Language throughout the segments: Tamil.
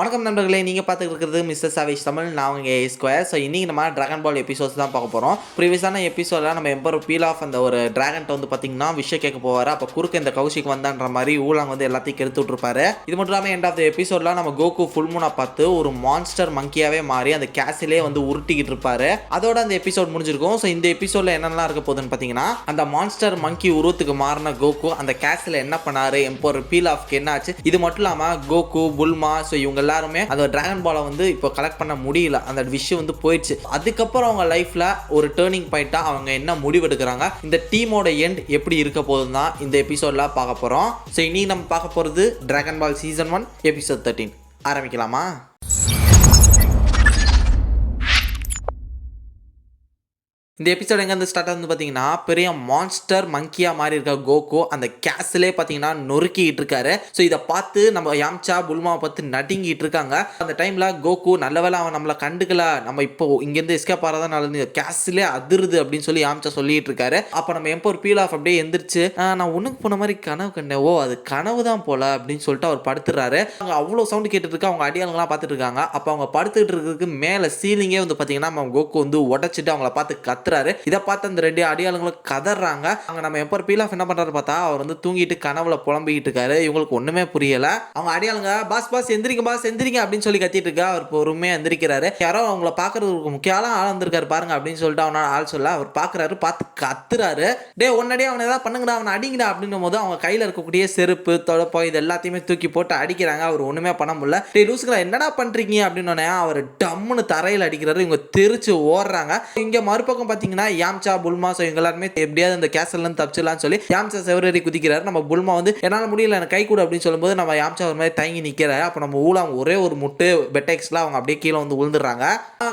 வணக்கம் நண்பர்களே, நீங்கள் பார்த்துட்டு இருக்கிறது மிஸ்டர் சாவேஜ் தமிழ். நான் உங்கள் ஸ்கொயர். ஸோ இன்றைக்கி நம்ம ட்ராகன் பால் எபிசோட்ஸ் தான் பார்க்க போகிறோம். ப்ரீவியஸான எபிசோடில் நம்ம எம்பர் பீல் ஆஃப் அந்த ஒரு ட்ராகன்ட்ட வந்து பார்த்திங்கன்னா விஷயம் கேட்க போவார். அப்போ குறுக்க இந்த கௌஷிக் வந்தான்ற மாதிரி ஊலாங் வந்து எல்லாத்தையும் கெடுத்து விட்டுருப்பாரு. இது மட்டும் இல்லாமல் எண்ட் ஆஃப் த எபிசோடில் நம்ம கோகு ஃபுல் மூனாக பார்த்து ஒரு மான்ஸ்டர் மங்கியாகவே மாறி அந்த கேஸிலே வந்து உருட்டிக்கிட்டு இருப்பாரு. அதோட அந்த எபிசோட் முடிஞ்சிருக்கும். ஸோ இந்த எபிசோடில் என்னெல்லாம் இருக்க போகுதுன்னு பார்த்தீங்கன்னா, அந்த மான்ஸ்டர் மங்கி உருவத்துக்கு மாறின கோகு அந்த கேஸில் என்ன பண்ணாரு, எம்பர் பீல் ஆஃப்க்கு என்ன ஆச்சு, இது மட்டும் இல்லாமல் கோகு புல்மா ஸோ இவங்க எல்லாருமே அந்த டிராகன் பாலை வந்து இப்போ கலெக்ட் பண்ண முடியல, அந்த விஷயம் வந்து போயிடுச்சு. அதுக்கப்புறம் அவங்க லைஃப்ல ஒரு டேர்னிங் பாயிண்டா அவங்க என்ன முடிவெடுக்கிறாங்க, இந்த டீமோட எண்ட் எப்படி இருக்க போகுதுன்னு தான் இந்த எபிசோட்ல பார்க்க போறோம். ஸோ இனி நம்ம பார்க்க போறது டிராகன் பால் சீசன் 1 எபிசோட் 13. ஆரம்பிக்கலாமா? இந்த எபிசோட் எங்கேருந்து ஸ்டார்ட் ஆகுது பார்த்தீங்கன்னா, பெரிய மான்ஸ்டர் மங்கியா மாதிரி இருக்க கோகு அந்த கேஸ்லே பார்த்தீங்கன்னா நொறுக்கிட்டு இருக்காரு. ஸோ இதை பார்த்து நம்ம யாம்சா புல்மாவை பார்த்து நடுங்கிட்டு இருக்காங்க. அந்த டைமில் கோகு நல்ல வேலை அவன் நம்மளை கண்டுக்கல, நம்ம இப்போ இங்கேருந்து எஸ்கேப் ஆகிறதான் நல்லது, கேஸ்லே அதிருது அப்படின்னு சொல்லி யாம்சா சொல்லிட்டு இருக்காரு. அப்போ நம்ம எம்பர் பீல் ஆஃப் அப்படியே எந்திரிச்சு, நான் ஒன்றுக்கு போன மாதிரி கனவு கண்டேன், ஓ அது கனவு தான் போல அப்படின்னு சொல்லிட்டு அவர் படுத்துறாரு. அவங்க அவ்வளோ சவுண்டு கேட்டுட்டு இருக்கா, அவங்க அடியாளங்களாம் பார்த்துட்டு இருக்காங்க. அப்போ அவங்க படுத்துட்டு இருக்கிறதுக்கு மேலே சீலிங்கே வந்து பார்த்தீங்கன்னா நம்ம கோகு வந்து உடச்சிட்டு அவங்கள பார்த்து கத்துறாரு. இதை பார்த்து அந்த ரெண்டு அடியாளங்களும் கதறாங்க. அங்க நம்ம எம்பர் பீல் ஆஃப் என்ன பண்றாரு பார்த்தா, அவர் வந்து தூங்கிட்டு கனவுல புலம்பிக்கிட்டு இருக்காரு. இவங்களுக்கு ஒண்ணுமே புரியல. அவங்க அடியாளுங்க பாஸ் எந்திரிங்க பாஸ் எந்திரிங்க அப்படின்னு சொல்லி கத்திட்டு இருக்கா. அவர் பொறுமையா எந்திரிக்கிறாரு. யாரோ அவங்கள பாக்குறதுக்கு முக்கியமான ஆள் வந்திருக்காரு பாருங்க அப்படின்னு சொல்லிட்டு அவனால ஆள் சொல்ல அவர் பாக்குறாரு. பார்த்து கத்துறாரு, டே ஒன்னடியே அவனை ஏதாவது பண்ணுங்கடா, அவனை அடிங்கடா அப்படின்னும் போது அவங்க கையில இருக்கக்கூடிய செருப்பு தொலைப்போ இது எல்லாத்தையுமே தூக்கி போட்டு அடிக்கிறாங்க. அவர் ஒண்ணுமே பண்ண முடியல. டே லூசுங்களா என்னடா பண்றீங்க அப்படின்னு அவர் டம்முன்னு தரையில் அடிக்கிறாரு. இவங்க தெரிச்சு ஓடுறாங்க. இங்க மறுபக்கம் பாத்தீங்கன்னா யாம்சா புல்மா ஸோ இவங்க எல்லாருமே எப்படியாவது இந்த கேசல்ல இருந்து தப்பிச்சிடலாம்னு சொல்லி யாம்சா செவரேறி குதிக்கிறாரு. நம்ம புல்மா வந்து என்னால் முடியல எனக்கு கை கூட அப்படின்னு சொல்லும்போது நம்ம யாம்சா ஒரு மாதிரி தயங்கி நிற்கிறாரு. அப்போ நம்ம ஊலாம் ஒரே ஒரு முட்டு பெட்டெக்ஸ்ல அவங்க அப்படியே கீழே வந்து விழுந்துடுறாங்க.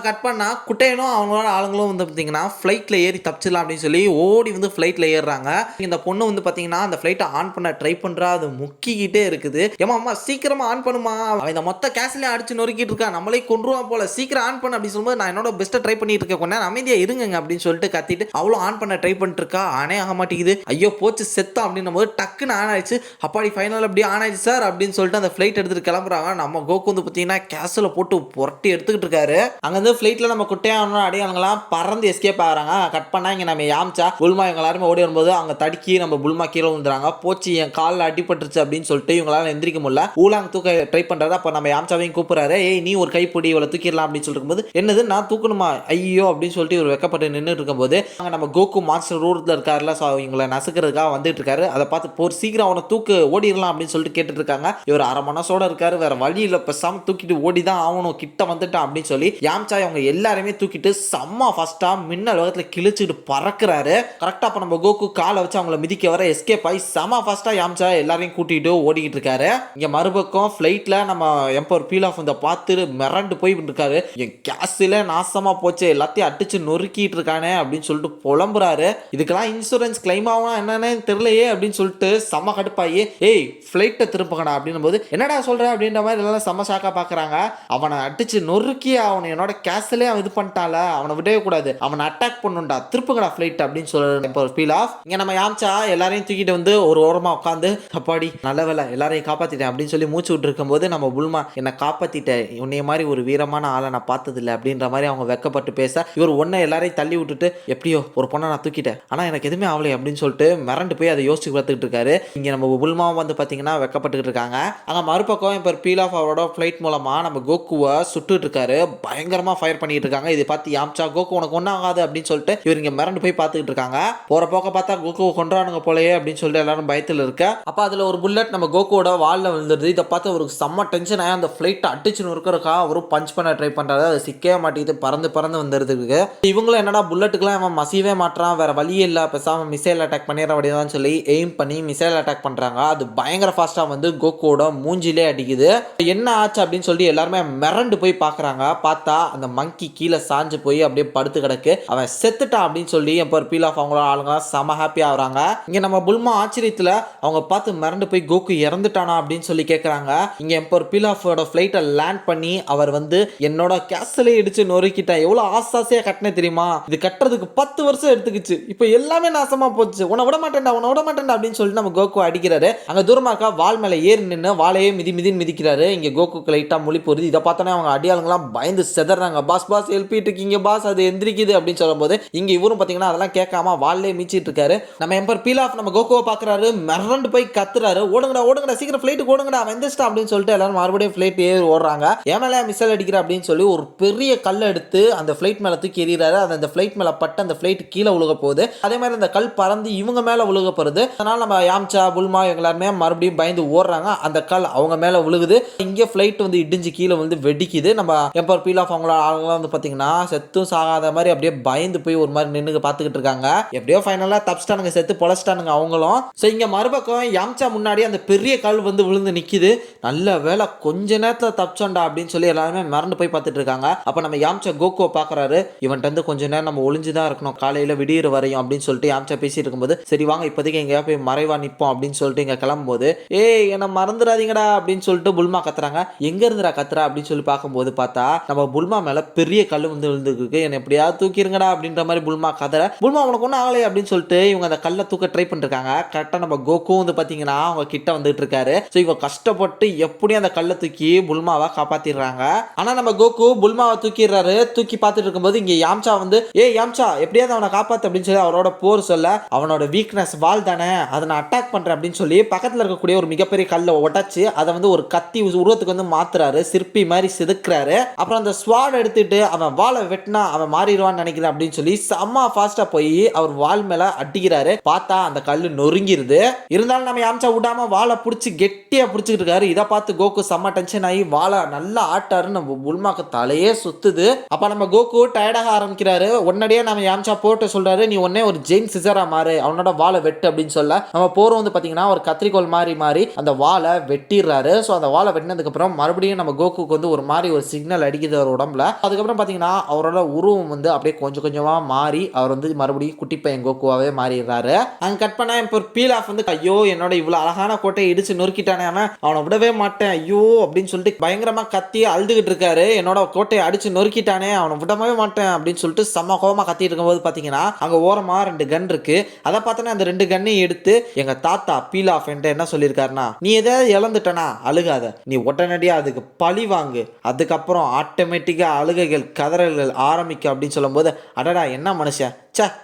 கட் பண்ணா குட்டையனும் அவங்களோட ஆளுங்களும் வந்து பார்த்தீங்கன்னா ஃப்ளைட்டில் ஏறி தப்பிச்சிடலாம் அப்படின்னு சொல்லி ஓடி வந்து ஃப்ளைட்டில் ஏறுறாங்க. இந்த பொண்ணு வந்து பார்த்தீங்கன்னா அந்த ஃப்ளைட்டை ஆன் பண்ண ட்ரை பண்ணுறா, அது முக்கிக்கிட்டே இருக்குது. ஏமா அம்மா சீக்கிரமா ஆன் பண்ணுமா, அவன் இந்த மொத்த கேஸ்லேயே அடிச்சு நொறுக்கிட்டு இருக்கா, நம்மளே கொண்டுருவான் போல, சீக்கிரம் ஆன் பண்ண அப்படின்னு சொல்லும்போது நான் என்னோட பெஸ்ட்டை ட்ரை பண்ணிட்டு இருக்கேன், கொஞ்ச நேரம் அமைதியாக இருங்க அப்படின்னு சொல்லிட்டு கத்திட்டு அவ்வளோ ஆன் பண்ண ட்ரை பண்ணிட்டு இருக்கா. ஆனே ஆக மாட்டேங்குது. ஐயோ போச்சு செத்தா அப்படின்னும் போது டக்குன்னு ஆன் ஆயிடுச்சு. அப்பாடி ஃபைனல் அப்படியே ஆன் ஆயிடுச்சு சார் அப்படின்னு சொல்லிட்டு அந்த ஃப்ளைட் எடுத்துட்டு கிளம்புறாங்க. நம்ம கோகு வந்து பார்த்தீங்கன்னா கேஸில் போட்டு புரட்டி எடுத்துக்கிட்டு இருக்காரு. அங்கேருந்து ஃப்ளைட்டில் நம்ம குட்டையான அடியாளங்களாம் பறந்து எஸ்கேப் ஆகிறாங்க. கட் பண்ணா இங்கே நம்ம யாம்சா புல்மா இவங்க எல்லாருமே ஓடி வரும்போது அவங்க தடுக்கி நம்ம புல்மா கீழே வந்துடுறாங்க. போச்சு என் காலில் அடிபட்டுருச்சு அப்படின்னு சொல்லிட்டு இவங்களால எந்திரிக்க முடியல. ஊலாங் தூக்க ட்ரை பண்ணுறாரு. அப்போ நம்ம யாம்சாவையும் கூப்பிடுறாரு, ஏய் நீ ஒரு கைப்பிடி இவளை தூக்கிடலாம் அப்படின்னு சொல்லிட்டு இருக்கும்போது, என்னது நான் தூக்கணுமா ஐயோ அப்படின்னு சொல்லிட்டு இவர் வெக்கப்பட்டு நின்றுட்டு இருக்கும்போது அங்கே நம்ம கோகு மான்ஸ்டர் ரூட்ல இருக்காருல, ஸோ இவங்களை நசுக்கிறதுக்காக வந்துட்டு இருக்காரு. அதை பார்த்து போர் சீக்கிரம் அவனை தூக்கு ஓடிடலாம் அப்படின்னு சொல்லிட்டு கேட்டுட்டு இருக்காங்க. இவர் அரை மனசோட இருக்காரு, வேற வழி இல்லை, பேசாம தூக்கிட்டு ஓடி தான் ஆகணும், கிட்ட வந்துட்டான் அப்படின்னு சொல்லி யாம்சா அவங்க எல்லாருமே தூக்கிட்டு செம்ம ஃபாஸ்டா மின்னல் வேகத்தில் கிழிச்சிட்டு பறக்கிறாரு. கரெக்டாக அப்போ நம்ம கோகு காலை வச்சு அவங்கள மிதிக்க வர எஸ்கேப் ஆகி செம்ம ஃபாஸ்டா யாம்சா எல்லாரையும் கூட்டிட்டு ஓடிக்கிட்டு இருக்காரு. இங்க மறுபக்கம் ஃபிளைட்ல நம்ம எம்பர் பீல் ஆஃப் இந்த பார்த்து மிரண்டு போய் இருக்காரு. என் கேஸ்ல நாசமா போச்சு, எல்லாத்தையும் அடிச்சு நொறுக்கிட்டு இருக்கானே அப்படின்னு சொல்லிட்டு புலம்புறாரு. இதுக்கெல்லாம் இன்சூரன்ஸ் கிளைம் ஆகும் என்னன்னு தெரியலையே அப்படின்னு சொல்லிட்டு செம்ம கடுப்பாயி, ஏய் ஃபிளைட்டை திருப்புங்கடா அப்படின்னும் போது என்னடா சொல்ற அப்படின்ற மாதிரி எல்லாம் செம்ம ஷாக்கா பாக்குறாங்க. அவனை அடிச்சு நொறுக்கி அவனை என்னோட கேஸ்லே அவன் இது பண்ணிட்டால, அவனை விடவே கூடாது, அவனை அட்டாக் பண்ணுண்டா, திருப்புங்கடா ஃபிளைட் அப்படின்னு சொல்ற பீல் ஆஃப். இங்க நம்ம யாம்சா எல்லாரையும் தூக்கிட்டு வந்து ஒரு ஓரமா உட்காந்து, அப்பாடி நல்ல வேலை எல்லாரையும் காப்பாத்திட்டேன் அப்படின்னு சொல்லி மூச்சு விட்டு இருக்கும் போது நம்ம புல்மா என்னை காப்பாத்திட்டேன், உன்னைய மாதிரி ஒரு வீரமான ஆளை நான் பார்த்ததில்லை அப்படின்ற மாதிரி அவங்க வெக்கப்பட்டு பேச, இவர் ஒன்னை எல்லாரையும் தள்ளி விட்டுட்டு எப்படியோ ஒரு பொண்ணை நான் தூக்கிட்டேன் ஆனா எனக்கு எதுவுமே ஆகலை அப்படின்னு சொல்லிட்டு மிரண்டு போய் அதை யோசிச்சு பார்த்துக்கிட்டு இருக்காரு. இங்க நம்ம புல்மாவும் வந்து பாத்தீங்கன்னா வெக்கப்பட்டுக்கிட்டு இருக்காங்க. அங்க மறுபக்கம் இப்போ பீல் ஆஃப் அவரோட ஃபிளைட் மூலமா நம்ம கோகுவை சுட்டுட்டு இருக்காரு. பயங்கரமா ஃபயர் பண்ணிட்டு இருக்காங்க. இதை பார்த்து யாம்சா கோகு உனக்கு ஒன்றும் ஆகாது அப்படின்னு சொல்லிட்டு இவர் இங்க மிரண்டு போய் பார்த்துக்கிட்டு இருக்காங்க. போற போக்க பார்த்தா கோகுவை கொண்டாடுங்க போலயே அப்படின்னு சொல்லிட்டு எல்லாரும் பயத்தில் இருக்க, அப்ப அதுல ஒரு புல்லட் நம்ம கோகுவோட வால்ல விழுந்துருது. இதை பார்த்து ஒரு செம்ம டென்ஷன் ஆகி அந்த ஃபிளைட் அடிச்சுன்னு இருக்கிறக்கா அவரும் பஞ்ச் பண்ண ட்ரை பண்றாரு. அது சிக்கவே மாட்டேங்குது, பறந்து பறந்து வந்துருக்கு. இவங்களும் என்னடா புல்லட்டுக்குலாம் அவன் மசியவே மாட்டான், வேற வழியே இல்லை, பேசாம மிசைல் அட்டாக் பண்ணிடுற அப்படிதான் சொல்லி எய்ம் பண்ணி மிசைல் அட்டாக் பண்றாங்க. அது பயங்கர ஃபாஸ்டா வந்து கோகுவோட மூஞ்சிலே அடிக்குது. என்ன ஆச்சு அப்படின்னு சொல்லி எல்லாருமே மிரண்டு போய் பாக்குறாங்க. பார்த்தா அந்த மங்கி கீழே சாஞ்சு போய் அப்படியே படுத்து கிடக்கு, அவன் செத்துட்டான் அப்படின்னு சொல்லி எம்பர் பீல் ஆஃப் அவங்களோட ஆளுங்க செம ஹாப்பி ஆகுறாங்க. இங்க நம்ம புல்மா ஆச்சரியத்துல அவங்க பார்த்து மிரண்டு போய் கோகு இறந்துட்டானா அப்படின்னு சொல்லி கேட்கறாங்க. இங்க எம்பர் பீல் ஆஃபோட ஃபிளைட்டை லேண்ட் பண்ணி அவர் வந்து என்னோட கேஸ்ல இடிச்சு நொறுக்கிட்டேன், எவ்வளவு ஆசாசியா கட்டினே தெரியுமா, இது இது கட்டுறதுக்கு 10 வருஷம் எடுத்துக்கிச்சு, இப்போ எல்லாமே நாசமா போச்சு, உன்னை விட மாட்டேன்டா அப்படின்னு சொல்லிட்டு நம்ம கோகு அடிக்கிறாரு. அங்க தூரமாக்கா வால் மேல ஏறி நின்று வாழையே மிதின்னு மிதிக்கிறாரு. இங்க கோகுக்கு லைட்டா மொழி போகுது. இதை பார்த்தோன்னே அவங்க அடியாளுங்களாம் பயந்து செதறாங்க. பாஸ் எழுப்பிட்டு இருக்கீங்க பாஸ், அது எந்திரிக்குது அப்படின்னு சொல்லும்போது இங்க இவரும் பாத்தீங்கன்னா அதெல்லாம் கேட்காம வால்லே மீச்சிட்டு இருக்காரு. நம்ம எம்பர் பீலாஃப் நம்ம கோகுவை பாக்குறாரு, மிரண்டு போய் கத்துறாரு, ஓடுங்கடா சீக்கிரம் ஃபிளைட்டுக்கு ஓடுங்கடா வந்துச்சுட்டா அப்படின்னு சொல்லிட்டு எல்லாரும் மறுபடியும் ஃபிளைட் ஏறி ஓடுறாங்க. ஏமேல மிசல் அடிக்கிற அப்படின்னு சொல்லி ஒரு பெரிய கல்லை எடுத்து அந்த ஃபிளைட் மேல தூக்கி எறிகிறாரு. அந்த ஃபிளைட் மேல பட்டு அந்த ஃபிளைட் கீழே உழுக போகுது. அதே மாதிரி அந்த கல் பறந்து இவங்க மேல உழுக போகுது. அதனால நம்ம யாம்சா புல்மா எல்லாருமே மறுபடியும் பயந்து ஓடுறாங்க. அந்த கல் அவங்க மேல விழுகுது. இங்கே ஃபிளைட் வந்து இடிஞ்சு கீழே வந்து வெடிக்குது. நம்ம எம்பர் பீலாஃப் அவங்களோட ஆளுங்களாம் வந்து பாத்தீங்கன்னா செத்தும் சாகாத மாதிரி அப்படியே பயந்து போய் ஒரு மாதிரி நின்று பார்த்துக்கிட்டு இருக்காங்க. எப்படியோ ஃபைனலா தப்பிச்சிட்டானுங்க, செத்து பொழைச்சிட்டானுங்க அவங்களும். ஸோ இங்க மறுபக்கம் யாம்சா முன்னாடி அந்த பெரிய கல் வந்து விழுந்து நிக்குது. நல்ல வேலை கொஞ்ச நேரத்தில் தப்பிச்சோண்டா அப்படின்னு சொல்லி எல்லாருமே மறந்து போய் பார்த்துட்டு இருக்காங்க. அப்ப நம்ம யாம்சா கோகுவை பாக்குறாரு. இவன்ட்டு வந்து கொஞ்ச நேரம் நம்ம ஒளிஞ்சுதான் இருக்கணும், காலையில விடியிற வரையும் அப்படின்னு சொல்லிட்டு யாம்சா பேசிட்டு இருக்கும்போது சரி வாங்க இப்போதைக்கு எங்கேயா போய் மறைவா நிற்போம் அப்படின்னு சொல்லிட்டு இங்க கிளம்பும்போது என்ன மறந்துடாதீங்கடா அப்படின்னு சொல்லிட்டு புல்மா கத்துறாங்க. எங்க இருந்துடா கத்துறா அப்படின்னு சொல்லி பார்க்கும்போது பார்த்தா நம்ம புல்மா மேல பெரிய கல் வந்து விழுந்துருக்கு. என்ன எப்படியாவது தூக்கிருங்கடா அப்படின்ற மாதிரி புல்மா கத்துற. புல்மா உனக்கு ஒன்றும் ஆகலை அப்படின்னு சொல்லிட்டு இவங்க அந்த கல்லை தூக்க ட்ரை பண்ணிருக்காங்க. கரெக்டாக நம்ம கோகு வந்து பார்த்தீங்கன்னா அவங்க கிட்ட வந்துட்டு இருக்காரு. ஸோ இவங்க கஷ்டப்பட்டு எப்படியும் அந்த கல்லை தூக்கி புல்மாவை காப்பாத்திடுறாங்க. ஆனா நம்ம கோகு புல்மாவை தூக்கிடுறாரு. தூக்கி பார்த்துட்டு இருக்கும்போது இங்க யாம்சா வந்து யாம்சா எப்படியாவது அவனை காப்பாத்து அப்படின்னு சொல்லி அவரோட போர் சொல்ல அவனோட வீக்னஸ் வால் தானே, அதை நான் அட்டாக் பண்றேன் அப்படின்னு சொல்லி பக்கத்தில் இருக்கக்கூடிய ஒரு மிகப்பெரிய கல்லை உடைச்சு அதை வந்து ஒரு கத்தி உருவத்துக்கு வந்து மாத்துறாரு. சிற்பி மாதிரி செதுக்குறாரு. அப்புறம் அந்த ஸ்வாட் எடுத்துட்டு அவன் வாழை வெட்டினா அவன் மாறிடுவான்னு நினைக்கிறேன் அப்படின்னு சொல்லி செம்ம ஃபாஸ்டா போய் அவர் வால் மேல அடிக்கிறாரு. பார்த்தா அந்த கல்லு நொறுங்கிருது. இருந்தாலும் நம்ம யாம்சா விடாம வாழை பிடிச்சி கெட்டியா பிடிச்சிட்டு இருக்காரு. இதை பார்த்து கோகு செம்ம டென்ஷன் ஆகி வாழை நல்லா ஆட்டாரு. நம்ம புல்மாக்கு தலையே சுத்துது. அப்ப நம்ம கோகு டயர்டாக ஆரம்பிக்கிறாரு. உடனடியே நம்ம யாம்சா போட்டு சொல்றாரு, நீ ஒன்னே ஒரு ஜெயின் சிசரா மாறு, அவனோட வாழை வெட்டு அப்படின்னு சொல்ல நம்ம போறோம் வந்து பாத்தீங்கன்னா ஒரு கத்திரிக்கோள் மாறி அந்த வாழை வெட்டிடுறாரு. ஸோ அந்த வாழை வெட்டினதுக்கு அப்புறம் மறுபடியும் நம்ம கோகுக்கு வந்து ஒரு மாதிரி ஒரு சிக்னல் அடிக்குது அவர் உடம்புல. அதுக்கப்புறம் பாத்தீங்கன்னா அவரோட உருவம் வந்து அப்படியே கொஞ்சம் கொஞ்சமா மாறி அவர் வந்து மறுபடியும் குட்டி பையன் கோகுவாவே மாறிடுறாரு. அங்க கட் பண்ண இப்போ பீலாஃப் வந்து ஐயோ என்னோட இவ்வளவு அழகான கோட்டையை இடிச்சு நொறுக்கிட்டானே, அவனை விடவே மாட்டேன் ஐயோ அப்படின்னு சொல்லிட்டு பயங்கரமா கத்தி அழுதுகிட்டு இருக்காரு. என்னோட கோட்டையை அடிச்சு நொறுக்கிட்டானே, அவனை விடவே மாட்டேன் அப்படின்னு சொல்லிட்டு செம்ம கோவமா கத்திட்டு இருக்கும்போது பாத்தீங்கன்னா அங்க ஓரமா 2 கன் இருக்கு. அதை பார்த்தோன்னா அந்த 2 கன்னையும் எடுத்து எங்க தாத்தா பீலாஃப் என்ன சொல்லியிருக்காருன்னா, நீ எதாவது இழந்துட்டனா அழுகாத, நீ உடனடியா அதுக்கு பழி வாங்கு, அதுக்கப்புறம் ஆட்டோமேட்டிக்கா அழுகைகள் கதறல்கள் ஆரம்பிக்கும் அப்படின்னு சொல்லும்போது அடடா என்ன மனுஷன்,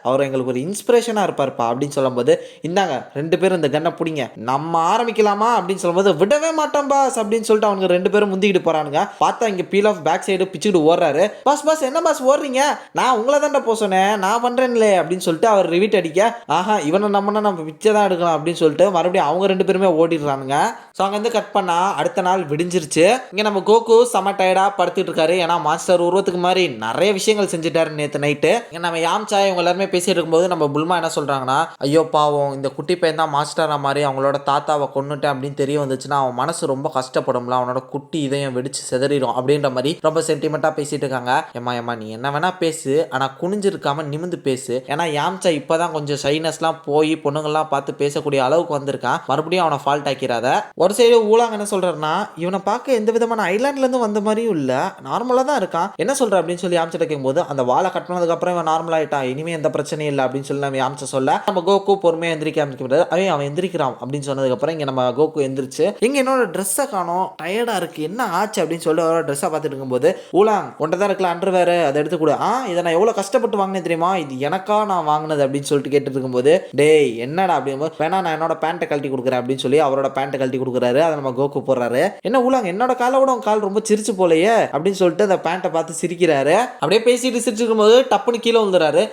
அவர் எங்களுக்கு ஒரு இன்ஸ்பிரேஷனா இருப்பார்ப்பா அப்படின்னு சொல்லும்போது இந்தாங்க 2 பேரும் இந்த கன்னை பிடிங்க நம்ம ஆரம்பிக்கலாமா அப்படின்னு சொல்லும்போது விடவே மாட்டோம் பாஸ் அப்படின்னு சொல்லிட்டு அவங்க 2 பேரும் முந்திக்கிட்டு போறானுங்க. பார்த்தா இங்க பீல் ஆஃப் பேக் சைடு பிச்சுக்கிட்டு ஓடுறாரு. பாஸ் என்ன பாஸ் ஓடுறீங்க, நான் உங்களை தான்டா போக சொன்னேன், நான் பண்றேன்லே அப்படின்னு சொல்லிட்டு அவர் ரிவீட் அடிக்க ஆஹா இவனை நம்ம பிச்சை தான் எடுக்கலாம் அப்படின்னு சொல்லிட்டு மறுபடியும் அவங்க 2 பேருமே ஓடிடுறானுங்க. ஸோ அங்க இருந்து கட் பண்ணா அடுத்த நாள் விடிஞ்சிருச்சு. இங்க நம்ம கோகு செம டயர்டா படுத்துட்டு இருக்காரு. ஏன்னா மாஸ்டர் உருவத்துக்கு மாதிரி நிறைய விஷயங்கள் செஞ்சுட்டாரு நேற்று நைட்டு. நம்ம யாம்சா இவங்க எல்லாருமே பேசிட்டு இருக்கும்போது நம்ம புல்மா என்ன சொல்றாங்கன்னா, ஐயோ பாவம் இந்த குட்டி பையன் தான் மாஸ்டரா மாதிரி அவங்களோட தாத்தாவை கொன்னுட்டேன் அப்படின்னு தெரிய வந்துச்சுன்னா அவன் மனசு ரொம்ப கஷ்டப்படும்ல, அவனோட குட்டி இதயம் வெடிச்சு செதறிடும் அப்படின்ற மாதிரி ரொம்ப சென்டிமெண்டா பேசிட்டு இருக்காங்க. ஏமா நீ என்ன வேணா பேசு, ஆனா குனிஞ்சிருக்காம நிமிந்து பேசு. ஏன்னா யாம்சா இப்பதான் கொஞ்சம் ஷைனஸ்லாம் போய் பொண்ணுங்கள்லாம் பார்த்து பேசக்கூடிய அளவுக்கு வந்திருக்கான். மறுபடியும் அவனை ஃபால்ட் ஆக்கிறாத. ஒரு சைடு ஊழாங்க என்ன சொல்றாருன்னா, இவனை பார்க்க எந்த விதமான ஐலாண்ட்ல இருந்து வந்த மாதிரியும் இல்ல, நார்மலா தான் இருக்கான், என்ன சொல்ற அப்படின்னு சொல்லி யாம்சா கேட்கும்போது அந்த வாழை கட் பண்ணதுக்கு அப்புறம் இவன் நார்மல் ஆயிட்டான், இனிமே எந்த பிரச்சனையும் இல்லை அப்படின்னு சொல்லி நம்ம யாம்சா சொல்ல நம்ம கோகு பொறுமையா எந்திரிக்க ஆரம்பிக்கிறாரு. அவன் எந்திரிக்கிறான் அப்படின்னு சொன்னதுக்கு அப்புறம் இங்க நம்ம கோகு எந்திரிச்சு இங்க என்னோட ட்ரெஸ்ஸை காணோம், டயர்டா இருக்கு, என்ன ஆச்சு அப்படின்னு சொல்லி அவரோட ட்ரெஸ்ஸை பார்த்துட்டு இருக்கும்போது ஊழாங் ஒன்றதான் இருக்கல அண்டர் வேற அதை எடுத்து கூட இதை நான் எவ்வளவு கஷ்டப்பட்டு வாங்கினேன் தெரியுமா, இது எனக்கா நான் வாங்கினது அப்படின்னு சொல்லிட்டு கேட்டு இருக்கும்போது டேய் என்னடா அப்படிங்கும்போது வேணா நான் என்னோட பேண்ட்டை கழட்டி கொடுக்குறேன் அப்படின்னு சொல்லி அவரோட பேண்ட்டை கழட்டி கொடுக்குறாரு. அதை நம்ம கோகு போடுறாரு. என்ன ஊழாங்க என்னோட காலை விட உங்க கால் ரொம்ப சிரிச்சு போலையே அப்படின்னு சொல்லிட்டு அந்த பேண்ட்டை பார்த்து சிரிக்கிறாரு. அப்படியே பேசிட்டு சிரிச்சிருக்கும் போது டப்புன்னு கீழே விழுந்துறாரு.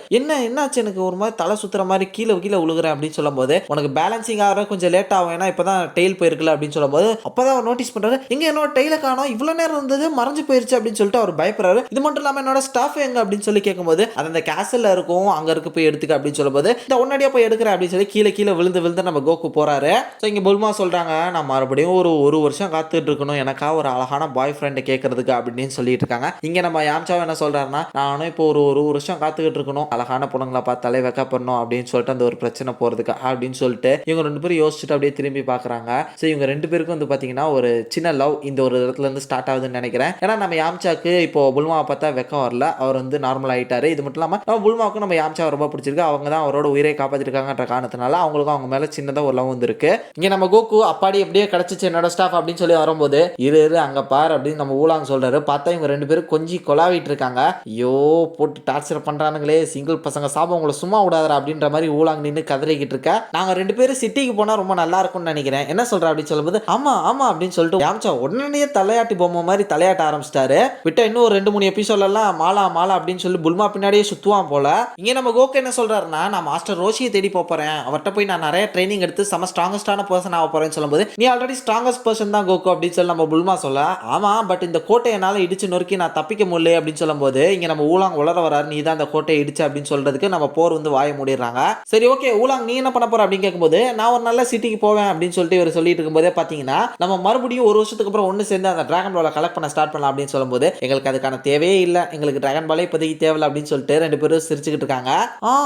என்னாச்சு எனக்கு ஒரு மாதிரி தலை சுத்துற மாதிரி கீழே விழுகிறேன் அப்படின்னு சொல்லும் போது உனக்கு பேலன்சிங் ஆகிற கொஞ்சம் லேட் ஆகும், ஏன்னா இப்பதான் டெய்ல் போயிருக்கல அப்படின்னு சொல்லும் போது அப்பதான் அவர் நோட்டீஸ் பண்றாரு, எங்க என்னோட டெய்ல காணோம், இவ்வளவு நேரம் இருந்தது மறைஞ்சு போயிருச்சு அப்படின்னு சொல்லிட்டு அவர் பயப்படுறாரு. இது மட்டும் இல்லாம என்னோட ஸ்டாஃப் எங்க அப்படின்னு சொல்லி கேட்கும்போது அது அந்த கேசல்ல இருக்கும், அங்க இருக்கு போய் எடுத்துக்க அப்படின்னு சொல்லும் போது இந்த உடனடியா போய் எடுக்கிறேன் அப்படின்னு சொல்லி கீழே விழுந்து நம்ம கோகு போறாரு. ஸோ இங்க புல்மா சொல்றாங்க, நான் மறுபடியும் ஒரு வருஷம் காத்துட்டு இருக்கணும் எனக்கா ஒரு அழகான பாய் ஃப்ரெண்டை கேட்கறதுக்கு அப்படின்னு சொல்லிட்டு இருக்காங்க. இங்க நம்ம யாம்சா என்ன சொல்றாருன்னா, நானும் இப்போ ஒரு வருஷம் காத்துக்கிட்டு இருக்கணும் அழகான அழகான பொண்ணுங்களா பார்த்தாலே வெக்கப்படணும் அப்படின்னு சொல்லிட்டு அந்த ஒரு பிரச்சனை போறதுக்கு அப்படின்னு சொல்லிட்டு இவங்க 2 பேரும் யோசிச்சுட்டு அப்படியே திரும்பி பார்க்குறாங்க. ஸோ இவங்க 2 பேருக்கும் வந்து பார்த்தீங்கன்னா ஒரு சின்ன லவ் இந்த ஒரு இடத்துல இருந்து ஸ்டார்ட் ஆகுதுன்னு நினைக்கிறேன். ஏன்னா நம்ம யாம்சாக்கு இப்போ புல்மாவை பார்த்தா வெக்கம் வரல, அவர் வந்து நார்மல் ஆயிட்டாரு. இது மட்டும் இல்லாமல் நம்ம புல்மாவுக்கும் நம்ம யாம்சாவை ரொம்ப பிடிச்சிருக்கு, அவங்க தான் அவரோட உயிரை காப்பாற்றிருக்காங்கன்ற காரணத்தினால அவங்களுக்கும் அவங்க மேலே சின்னதாக ஒரு லவ் வந்துருக்கு. இங்கே நம்ம கோகு அப்பாடி எப்படியே கிடச்சிச்சு என்னோட ஸ்டாஃப் அப்படின்னு சொல்லி வரும்போது இரு அங்கே பார் அப்படின்னு நம்ம ஊலாங் சொல்றாரு. பார்த்தா இவங்க 2 பேரும் கொஞ்சம் கொலாவிட்டு இருக்காங்க. ஐயோ போட்டு டார்ச்சர் பண்றானுங்களே, சிங்கிள் பசங்க சாபம் உங்களை சும்மா விடாதரா அப்படின்ற மாதிரி ஊலாங் நின்று கதறிக்கிட்டு இருக்க. நாங்க 2 பேரும் சிட்டிக்கு போனா ரொம்ப நல்லா இருக்கும்னு நினைக்கிறேன், என்ன சொல்ற அப்படின்னு சொல்லும்போது ஆமா ஆமா அப்படின்னு சொல்லிட்டு யாம்சா உடனே தலையாட்டி பொம்மை மாதிரி தலையாட்ட ஆரம்பிச்சிட்டாரு. விட்டா இன்னும் ஒரு 2-3 எபிசோட்ல எல்லாம் மாலா மாலா அப்படின்னு சொல்லி புல்மா பின்னாடியே சுத்துவான் போல. இங்க நம்ம கோகு என்ன சொல்றாருன்னா, நான் மாஸ்டர் ரோஷியை தேடி போறேன், அவர்கிட்ட போய் நான் நிறைய ட்ரைனிங் எடுத்து செம ஸ்ட்ராங்கஸ்டான பர்சன் ஆக போறேன்னு சொல்லும்போது நீ ஆல்ரெடி ஸ்ட்ராங்கஸ்ட் பர்சன் தான் கோகு அப்படின்னு சொல்லி நம்ம புல்மா சொல்ல, ஆமா பட் இந்த கோட்டை என்னால இடிச்சு நொறுக்கி நான் தப்பிக்க முடியல அப்படின்னு சொல்லும்போது இங்க நம்ம ஊலாங் உளர வராரு, நீ தான் அந்த கோட்டையை இடிச்சு அப்படின்னு சொல்றதுக்கு நம்ம போர் வந்து வாய மூடிடுறாங்க. சரி ஓகே ஊலாங் நீ என்ன பண்ண போற அப்படின்னு கேட்கும்போது நான் ஒரு நல்ல சிட்டிக்கு போவேன் அப்படின்னு சொல்லிட்டு இவர் சொல்லிட்டு இருக்கும்போதே பாத்தீங்கன்னா நம்ம மறுபடியும் ஒரு வருஷத்துக்கு அப்புறம் ஒன்று சேர்ந்து அந்த டிராகன் பாலை கலெக்ட் பண்ண ஸ்டார்ட் பண்ணலாம் அப்படின்னு சொல்லும்போது எங்களுக்கு அதுக்கான தேவையே இல்லை, எங்களுக்கு டிராகன் பாலே இப்போதைக்கு தேவையில்லை அப்படின்னு சொல்லிட்டு 2 பேரும் சிரிச்சுக்கிட்டு இருக்காங்க.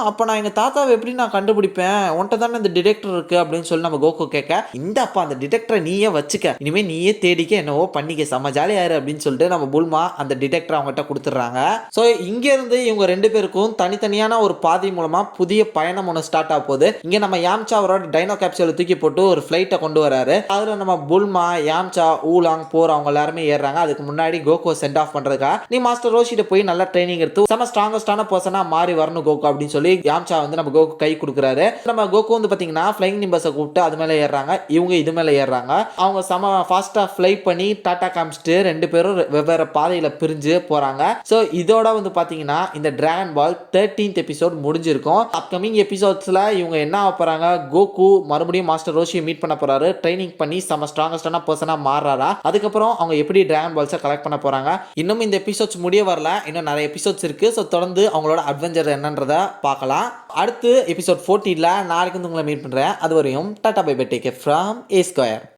அப்போ நான் எங்க தாத்தாவை எப்படி நான் கண்டுபிடிப்பேன், உன்ட்ட தானே இந்த டிடெக்டர் இருக்கு அப்படின்னு சொல்லி நம்ம கோகு கேட்க, இந்த அப்பா அந்த டிடெக்டரை நீயே வச்சுக்க, இனிமே நீயே தேடிக்க என்னவோ பண்ணிக்க செம்ம ஜாலியாயிரு அப்படின்னு சொல்லிட்டு நம்ம புல்மா அந்த டிடெக்டர் அவங்ககிட்ட கொடுத்துட்றாங்க. ஸோ இங்க இருந்து இவங்க 2 பேருக்கும் தனித்தனியான ஒரு பாதை மூலமா புதிய பயணம் ஒன்று ஸ்டார்ட் ஆக போகுது. இங்க நம்ம யாம்சா அவரோட டைனோ கேப்சூலை தூக்கி போட்டு ஒரு ஃபிளைட்டை கொண்டு வராரு. அதுல நம்ம புல்மா யாம்சா ஊலாங் போர் அவங்க எல்லாருமே ஏறுறாங்க. அதுக்கு முன்னாடி கோகுவை சென்ட் ஆஃப் பண்றதுக்கா நீ மாஸ்டர் ரோஷிட்ட போய் நல்லா ட்ரைனிங் எடுத்து செம ஸ்ட்ராங்கஸ்டான பர்சனா மாறி வரணும் கோகு அப்படின்னு சொல்லி யாம்சா வந்து நம்ம கோகு கை கொடுக்குறாரு. நம்ம கோகு வந்து பாத்தீங்கன்னா ஃபிளைங் நிம்பஸை கூப்பிட்டு அது மேல ஏறுறாங்க, இவங்க இது மேல ஏறுறாங்க. அவங்க செம ஃபாஸ்டா ஃபிளை பண்ணி டாடா காமிச்சிட்டு 2 பேரும் வெவ்வேறு பாதையில பிரிஞ்சு போறாங்க. ஸோ இதோட வந்து பாத்தீங்கன்னா இந்த டிராகன் பால் 13th எபிசோட் முடிஞ்சிருக்கும். அப்கமிங் எபிசோட்ஸ்ல இவங்க என்ன ஆக போறாங்க, கோகு மறுபடியும் மாஸ்டர் ரோஷியை மீட் பண்ண போறாரு, ட்ரைனிங் பண்ணி செம ஸ்ட்ராங்கஸ்டான பர்சனா மாறுறாரா, அதுக்கப்புறம் அவங்க எப்படி டிராகன் பால்ஸை கலெக்ட் பண்ண போறாங்க. இன்னும் இந்த எபிசோட்ஸ் முடிய வரல, இன்னும் நிறைய எபிசோட்ஸ் இருக்கு. ஸோ தொடர்ந்து அவங்களோட அட்வென்ச்சர் என்னன்றதை பார்க்கலாம். அடுத்து எபிசோட் 14ல நாளைக்கு வந்து உங்களை மீட் பண்றேன். அது வரையும் tata bye bye, take care from A Square.